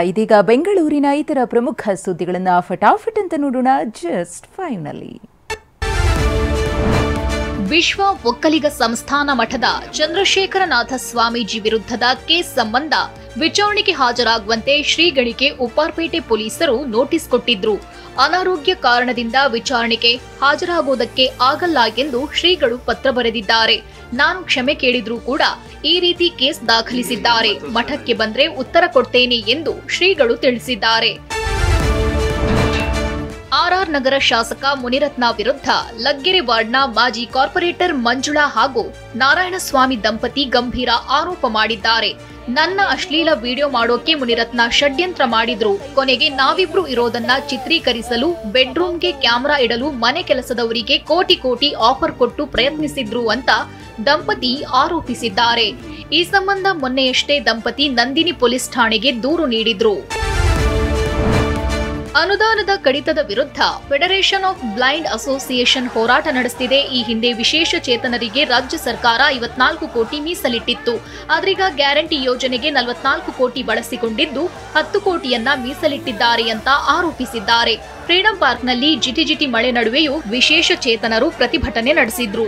ಇದೀಗ ಬೆಂಗಳೂರಿನ ಇತರ ಪ್ರಮುಖ ಸುದ್ದಿಗಳನ್ನು ಫಟಾಫಟ್ ಅಂತ ನೋಡೋಣ. ಜಸ್ಟ್ ಫೈನಲಿ ವಿಶ್ವ ಒಕ್ಕಲಿಗ ಸಂಸ್ಥಾನ ಮಠದ ಚಂದ್ರಶೇಖರನಾಥ ಸ್ವಾಮೀಜಿ ವಿರುದ್ಧದ ಕೇಸ್ ಸಂಬಂಧ ವಿಚಾರಣೆಗೆ ಹಾಜರಾಗುವಂತೆ ಶ್ರೀಗಳಿಗೆ ಉಪ್ಪಾರಪೇಟೆ ಪೊಲೀಸರು ನೋಟಿಸ್ ಕೊಟ್ಟಿದ್ರು. ಅನಾರೋಗ್ಯ ಕಾರಣದಿಂದ ವಿಚಾರಣೆಗೆ ಹಾಜರಾಗುವುದಕ್ಕೆ ಆಗಲ್ಲ ಎಂದು ಶ್ರೀಗಳು ಪತ್ರ ಬರೆದಿದ್ದಾರೆ. ನಾನು ಕ್ಷಮೆ ಕೇಳಿದ್ರೂ ಕೂಡ ಈ ರೀತಿ ಕೇಸ್ ದಾಖಲಿಸಿದ್ದಾರೆ. ಮಠಕ್ಕೆ ಬಂದ್ರೆ ಉತ್ತರ ಕೊಡ್ತೇನೆ ಎಂದು ಶ್ರೀಗಳು ತಿಳಿಸಿದ್ದಾರೆ. ಆರ್ಆರ್ ನಗರ ಶಾಸಕ ಮುನಿರತ್ನ ವಿರುದ್ಧ ಲಗ್ಗೆರೆ ವಾರ್ಡ್ನ ಮಾಜಿ ಕಾರ್ಪೊರೇಟರ್ ಮಂಜುಳಾ ಹಾಗೂ ನಾರಾಯಣಸ್ವಾಮಿ ದಂಪತಿ ಗಂಭೀರ ಆರೋಪ ಮಾಡಿದ್ದಾರೆ. ನನ್ನ ಅಶ್ಲೀಲ ವಿಡಿಯೋ ಮಾಡೋಕೆ ಮುನಿರತ್ನ ಷಡ್ಯಂತ್ರ ಮಾಡಿದ್ರು. ಕೊನೆಗೆ ನಾವಿಬ್ರು ಇರೋದನ್ನ ಚಿತ್ರೀಕರಿಸಲು ಬೆಡ್ರೂಮ್ಗೆ ಕ್ಯಾಮೆರಾ ಇಡಲು ಮನೆ ಕೆಲಸದವರಿಗೆ ಕೋಟಿ ಆಫರ್ ಕೊಟ್ಟು ಪ್ರಯತ್ನಿಸಿದ್ರು ಅಂತ ದಂಪತಿ ಆರೋಪಿಸಿದ್ದಾರೆ. ಈ ಸಂಬಂಧ ಮೊನ್ನೆಯಷ್ಟೇ ದಂಪತಿ ನಂದಿನಿ ಪೊಲೀಸ್ ಠಾಣೆಗೆ ದೂರು ನೀಡಿದ್ರು. ಅನುದಾನದ ಕಡಿತದ ವಿರುದ್ಧ ಫೆಡರೇಷನ್ ಆಫ್ ಬ್ಲೈಂಡ್ ಅಸೋಸಿಯೇಷನ್ ಹೋರಾಟ ನಡೆಸುತ್ತಿದೆ. ಈ ಹಿಂದೆ ವಿಶೇಷ ಚೇತನರಿಗೆ ರಾಜ್ಯ ಸರ್ಕಾರ 54 ಕೋಟಿ ಮೀಸಲಿಟ್ಟಿತ್ತು. ಆದ್ರೀಗ ಗ್ಯಾರಂಟಿ ಯೋಜನೆಗೆ 44 ಕೋಟಿ ಬಳಸಿಕೊಂಡಿದ್ದು 10 ಕೋಟಿಯನ್ನ ಮೀಸಲಿಟ್ಟಿದ್ದಾರೆ ಅಂತ ಆರೋಪಿಸಿದ್ದಾರೆ. ಫ್ರೀಡಂ ಪಾರ್ಕ್ನಲ್ಲಿ ಜಿಟಿ ಮಳೆ ನಡುವೆಯೂ ವಿಶೇಷ ಚೇತನರು ಪ್ರತಿಭಟನೆ ನಡೆಸಿದ್ರು.